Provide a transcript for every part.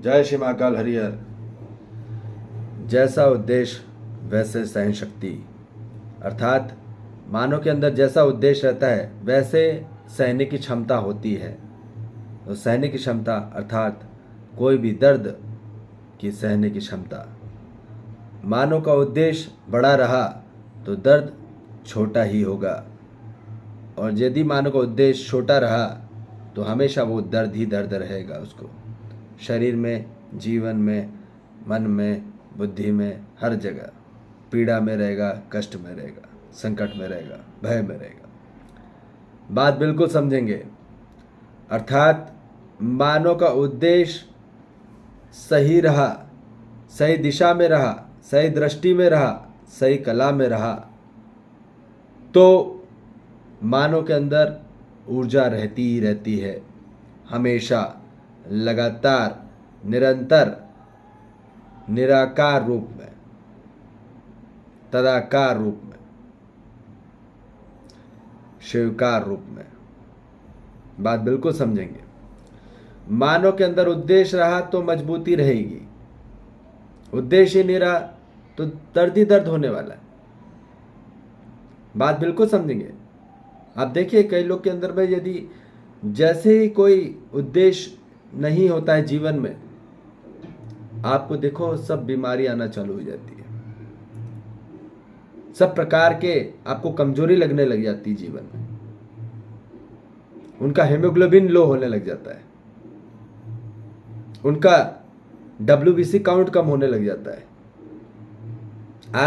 जय श्री महाकाल हरिहर। जैसा उद्देश्य वैसे सहन शक्ति, अर्थात मानव के अंदर जैसा उद्देश्य रहता है वैसे सहने की क्षमता होती है। तो सहने की क्षमता अर्थात कोई भी दर्द की सहने की क्षमता। मानव का उद्देश्य बड़ा रहा तो दर्द छोटा ही होगा, और यदि मानव का उद्देश्य छोटा रहा तो हमेशा वो दर्द ही दर्द रहेगा। उसको शरीर में, जीवन में, मन में, बुद्धि में, हर जगह पीड़ा में रहेगा, कष्ट में रहेगा, संकट में रहेगा, भय में रहेगा। बात बिल्कुल समझेंगे। अर्थात मानव का उद्देश्य सही रहा, सही दिशा में रहा, सही दृष्टि में रहा, सही कला में रहा तो मानव के अंदर ऊर्जा रहती ही रहती है, हमेशा, लगातार, निरंतर, निराकार रूप में, तदाकार रूप में, शिवकार रूप में। बात बिल्कुल समझेंगे। मानव के अंदर उद्देश्य रहा तो मजबूती रहेगी, उद्देश्य ही नहीं रहा तो दर्द ही दर्द होने वाला है। बात बिल्कुल समझेंगे। आप देखिए कई लोग के अंदर में यदि जैसे ही कोई उद्देश्य नहीं होता है जीवन में, आपको देखो सब बीमारी आना चालू हो जाती है, सब प्रकार के आपको कमजोरी लगने लग जाती है जीवन में। उनका हेमोग्लोबिन लो होने लग जाता है, उनका WBC काउंट कम होने लग जाता है,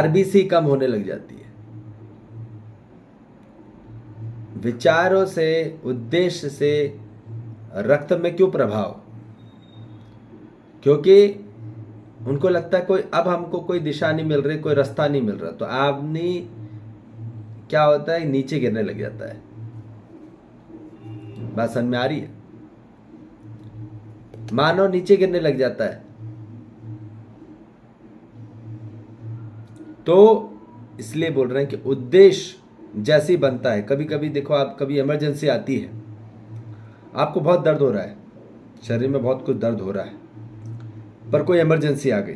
RBC कम होने लग जाती है। विचारों से, उद्देश्य से रक्त में क्यों प्रभाव? क्योंकि उनको लगता है कोई अब हमको कोई दिशा नहीं मिल रही, कोई रास्ता नहीं मिल रहा, तो आदमी क्या होता है, नीचे गिरने लग जाता है। बात समझ में आ रही है? मानव नीचे गिरने लग जाता है। तो इसलिए बोल रहे हैं कि उद्देश्य जैसे ही बनता है, कभी कभी देखो आप, कभी इमरजेंसी आती है, आपको बहुत दर्द हो रहा है, शरीर में बहुत कुछ दर्द हो रहा है, पर कोई इमरजेंसी आ गई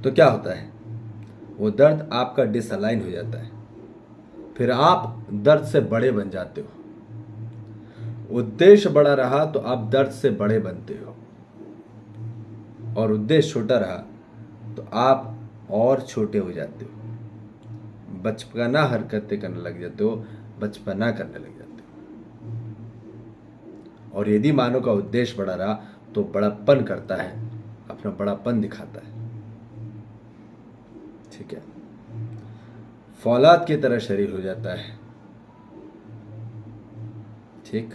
तो क्या होता है, वो दर्द आपका डिसअलाइन हो जाता है, फिर आप दर्द से बड़े बन जाते हो। उद्देश्य बड़ा रहा तो आप दर्द से बड़े बनते हो, और उद्देश्य छोटा रहा तो आप और छोटे हो जाते हो, बचपना हरकतें करने लग जाते हो, बचपना करने लग जाते हो। और यदि मानव का उद्देश्य बड़ा रहा तो बड़प्पन करता है, अपना बड़ापन दिखाता है। ठीक है, फौलाद की तरह शरीर हो जाता है। ठीक,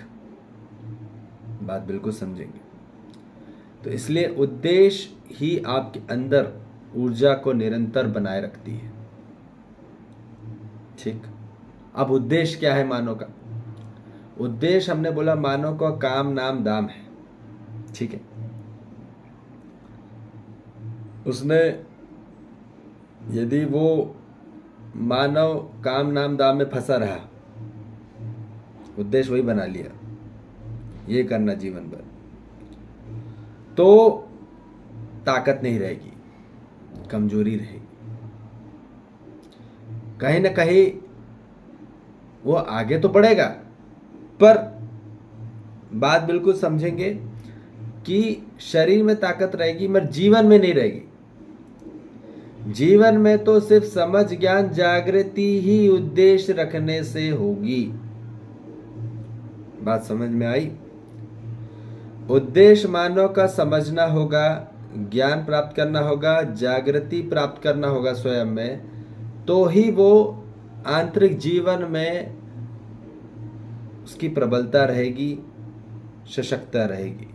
बात बिल्कुल समझेंगे। तो इसलिए उद्देश्य ही आपके अंदर ऊर्जा को निरंतर बनाए रखती है। ठीक, अब उद्देश्य क्या है मानव का? उद्देश्य हमने बोला मानव का काम नाम दाम है। ठीक है, उसने यदि वो मानव काम नाम दाम में फंसा रहा, उद्देश्य वही बना लिया, ये करना जीवन भर, तो ताकत नहीं रहेगी, कमजोरी रहेगी। कहीं ना कहीं वो आगे तो बढ़ेगा, पर बात बिल्कुल समझेंगे कि शरीर में ताकत रहेगी मगर जीवन में नहीं रहेगी। जीवन में तो सिर्फ समझ, ज्ञान, जागृति ही उद्देश्य रखने से होगी। बात समझ में आई? उद्देश्य मानव का समझना होगा, ज्ञान प्राप्त करना होगा, जागृति प्राप्त करना होगा स्वयं में, तो ही वो आंतरिक जीवन में उसकी प्रबलता रहेगी, सशक्तता रहेगी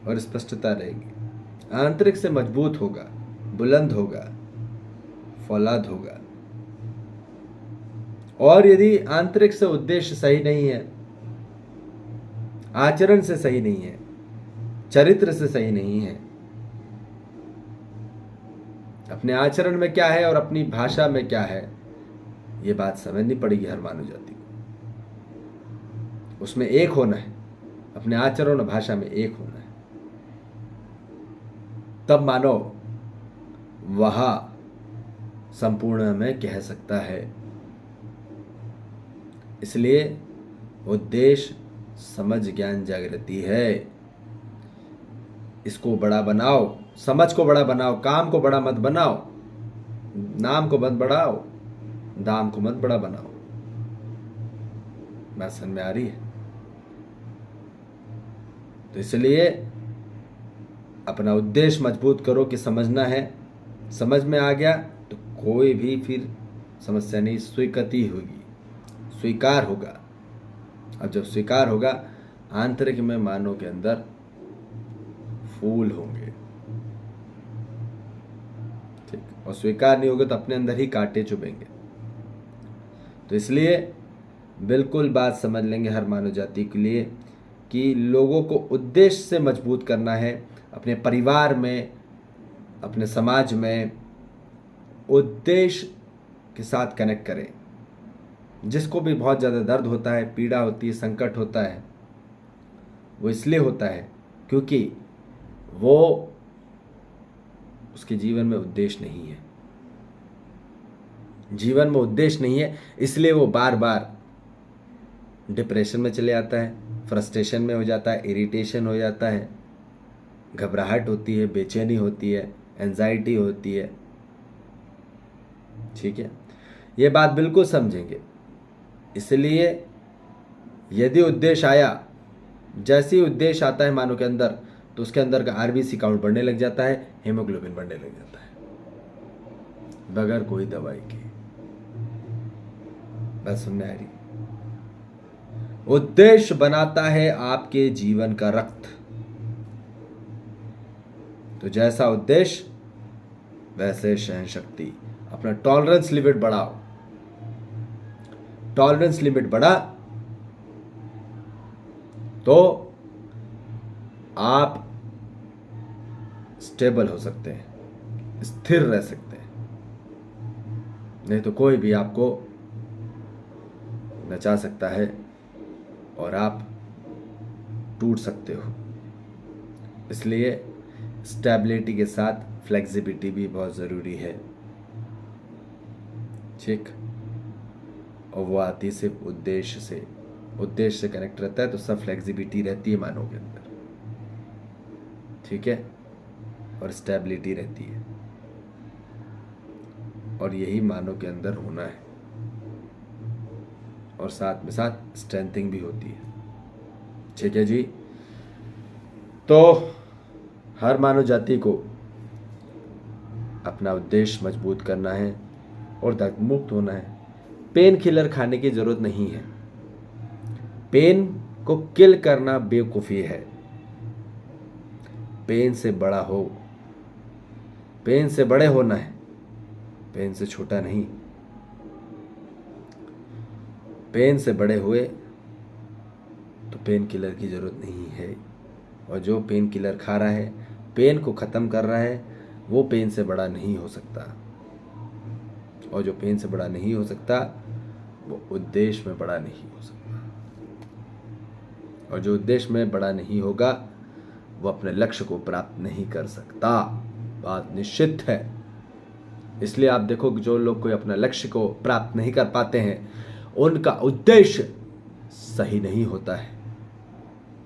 और स्पष्टता रहेगी। आंतरिक से मजबूत होगा, बुलंद होगा, फौलाद होगा। और यदि आंतरिक से उद्देश्य सही नहीं है, आचरण से सही नहीं है, चरित्र से सही नहीं है, अपने आचरण में क्या है और अपनी भाषा में क्या है, ये बात समझनी पड़ेगी हर मानव जाति को। उसमें एक होना है, अपने आचरण और भाषा में एक होना है, तब मानव वह संपूर्ण में कह सकता है। इसलिए उद्देश्य समझ ज्ञान जागृति है। इसको बड़ा बनाओ, समझ को बड़ा बनाओ, काम को बड़ा मत बनाओ, नाम को मत बढ़ाओ, दाम को मत बड़ा बनाओ। बात समझ में आ रही है? तो इसलिए अपना उद्देश्य मजबूत करो कि समझना है। समझ में आ गया तो कोई भी फिर समस्या नहीं, स्वीकृति होगी, स्वीकार होगा। अब जब स्वीकार होगा, आंतरिक में मानव के अंदर फूल होंगे, ठीक। और स्वीकार नहीं होगा तो अपने अंदर ही कांटे चुभेंगे। तो इसलिए बिल्कुल बात समझ लेंगे हर मानव जाति के लिए कि लोगों को उद्देश्य से मजबूत करना है। अपने परिवार में, अपने समाज में उद्देश्य के साथ कनेक्ट करें। जिसको भी बहुत ज़्यादा दर्द होता है, पीड़ा होती है, संकट होता है, वो इसलिए होता है क्योंकि वो उसके जीवन में उद्देश्य नहीं है। जीवन में उद्देश्य नहीं है, इसलिए वो बार बार डिप्रेशन में चले आता है, फ्रस्ट्रेशन में हो जाता है, इरिटेशन हो जाता है, घबराहट होती है, बेचैनी होती है, एंजाइटी होती है। ठीक है, ये बात बिल्कुल समझेंगे। इसलिए यदि उद्देश्य आया, जैसे ही उद्देश्य आता है मानव के अंदर, तो उसके अंदर का आरबीसी काउंट बढ़ने लग जाता है, हीमोग्लोबिन बढ़ने लग जाता है, बगैर कोई दवाई के। बस सुनने आ रही? उद्देश्य बनाता है आपके जीवन का रक्त। तो जैसा उद्देश्य वैसे सहन शक्ति। अपना टॉलरेंस लिमिट बढ़ाओ। टॉलरेंस लिमिट बढ़ा तो आप स्टेबल हो सकते हैं, स्थिर रह सकते हैं। नहीं तो कोई भी आपको नचा सकता है और आप टूट सकते हो। इसलिए स्टेबिलिटी के साथ फ्लेक्सिबिलिटी भी बहुत ज़रूरी है, ठीक। और वो आती सिर्फ उद्देश्य से। उद्देश्य से कनेक्ट रहता है तो सब फ्लेक्सिबिलिटी रहती है मानव के अंदर, ठीक है, और स्टेबिलिटी रहती है। और यही मानव के अंदर होना है, और साथ में साथ स्ट्रेंथिंग भी होती है, ठीक है जी। तो हर मानव जाति को अपना उद्देश्य मजबूत करना है और दर्द मुक्त होना है। पेन किलर खाने की जरूरत नहीं है। पेन को किल करना बेवकूफ़ी है। पेन से बड़ा हो, पेन से बड़े होना है, पेन से छोटा नहीं। पेन से बड़े हुए तो पेन किलर की ज़रूरत नहीं है। और जो पेन किलर खा रहा है, पेन को ख़त्म कर रहा है, वो पेन से बड़ा नहीं हो सकता। और जो पेन से बड़ा नहीं हो सकता, वो उद्देश्य में बड़ा नहीं हो सकता। और जो उद्देश्य में बड़ा नहीं होगा, वो अपने लक्ष्य को प्राप्त नहीं कर सकता। बात निश्चित है। इसलिए आप देखो कि जो लोग कोई अपना लक्ष्य को प्राप्त नहीं कर पाते हैं, उनका उद्देश्य सही नहीं होता है।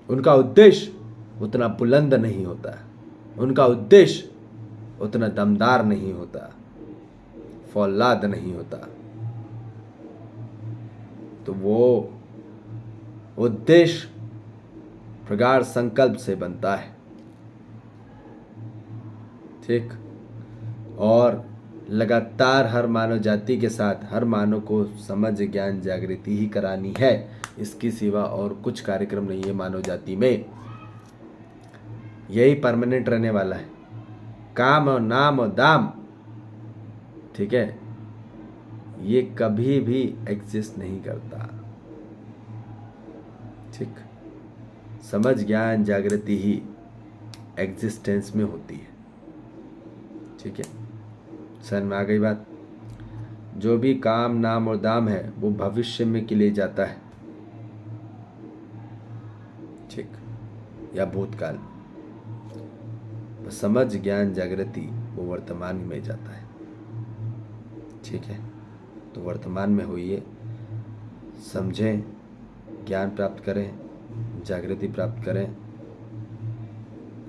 उनका उद्देश्य उतना बुलंद नहीं होता, उनका उद्देश्य उतना दमदार नहीं होता, फौलाद नहीं होता। तो वो उद्देश्य प्रगाढ़ संकल्प से बनता है, ठीक। और लगातार हर मानव जाति के साथ हर मानव को समझ ज्ञान जागृति ही करानी है। इसकी सिवा और कुछ कार्यक्रम नहीं है मानव जाति में। यही परमानेंट रहने वाला है। काम और नाम और दाम, ठीक है, ये कभी भी एग्जिस्ट नहीं करता, ठीक। समझ ज्ञान जागृति ही एग्जिस्टेंस में होती है, ठीक है। समझ में आ गई बात? जो भी काम नाम और दाम है वो भविष्य में के लिए जाता है, ठीक, या भूतकाल। समझ ज्ञान जागृति वो वर्तमान में जाता है। ठीक है, तो वर्तमान में होइए, समझें, ज्ञान प्राप्त करें, जागृति प्राप्त करें,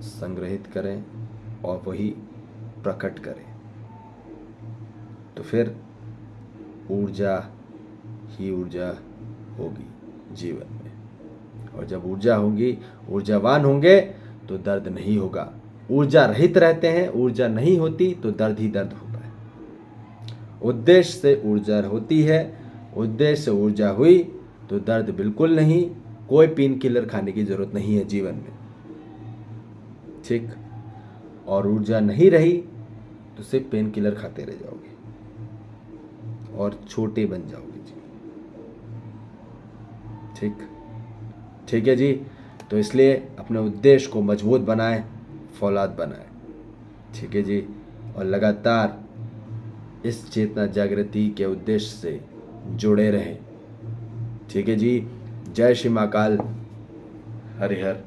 संग्रहित करें और वही प्रकट करें। तो फिर ऊर्जा ही ऊर्जा होगी जीवन में, और जब ऊर्जा होगी, ऊर्जावान होंगे तो दर्द नहीं होगा। ऊर्जा रहित रहते हैं, ऊर्जा नहीं होती तो दर्द ही दर्द होता है। उद्देश्य से ऊर्जा होती है, उद्देश्य से ऊर्जा हुई तो दर्द बिल्कुल नहीं। कोई पेन किलर खाने की जरूरत नहीं है जीवन में। ठीक, और ऊर्जा नहीं रही तो सिर्फ पेन किलर खाते रह जाओगे और छोटे बन जाओगे जी। ठीक, ठीक है जी। तो इसलिए अपने उद्देश्य को मजबूत बनाएं, फौलाद बनाएं। ठीक है जी, और लगातार इस चेतना जागृति के उद्देश्य से जुड़े रहें। ठीक है जी। जय श्री महाकाल, हरिहर।